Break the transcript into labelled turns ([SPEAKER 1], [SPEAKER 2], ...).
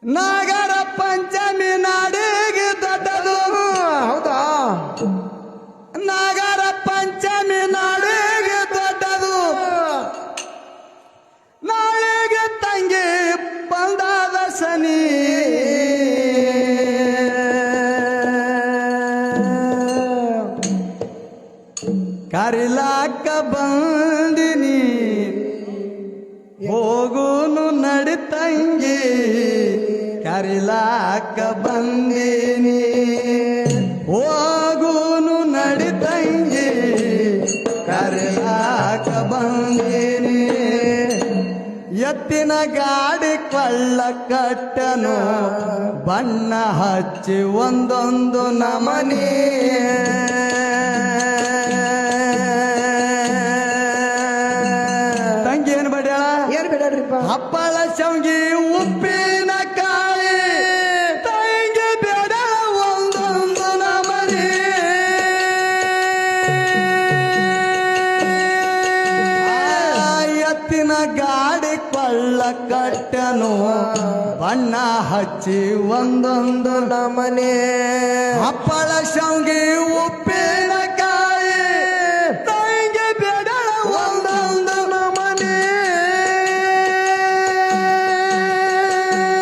[SPEAKER 1] ನಾಗರ ಪಂಚಮಿ ನಾಡಿಗೆ ದೊಡ್ಡದು.
[SPEAKER 2] ಹೌದಾ?
[SPEAKER 1] ನಾಗರ ಪಂಚಮಿ ನಾಡಿಗೆ ದೊಡ್ಡದು. ನಾಳೆಗೆ ತಂಗಿ ಬಂದಾದ ಶನಿ. ಕರಿಲಾಕ ಬಂದಿನಿ ಹೋಗುನು ನಡಿತಂಗಿ. ಕರಿಲಾಕ ಬಂದಿನಿ ಹೋಗುನು ನಡಿತಂಗಿ. ಕರಿಲಾಕ ಬಂದಿನಿ ಎತ್ತಿನ ಗಾಡಿ ಕೊಳ್ಳ ಕಟ್ಟನು ಬಣ್ಣ ಹಚ್ಚಿ ಒಂದೊಂದು ನಮನಿ. ತಂಗಿ ಏನು ಬಡ್ಯಾಳ?
[SPEAKER 2] ಏನ್ ಬಿಡ್ರಿಪ್ಪ?
[SPEAKER 1] ಹಪ್ಪಳ ಶಾವ್ಗಿ ಉಪ್ಪಿನ ಕಾಯಿ ತಂಗಿ ಬೇಡ ಒಂದೊಂದು ನಮನಿ. ಎತ್ತಿನ ಗಾಡಿ ಕೊಳ್ಳ ಕಟ್ಟನು ಬಣ್ಣ ಹಚ್ಚಿ ಒಂದೊಂದು
[SPEAKER 2] ನಮನೆ
[SPEAKER 1] ಹಪ್ಪಳ ಶಾವ್ಗಿ ಉಪ್ಪಿನ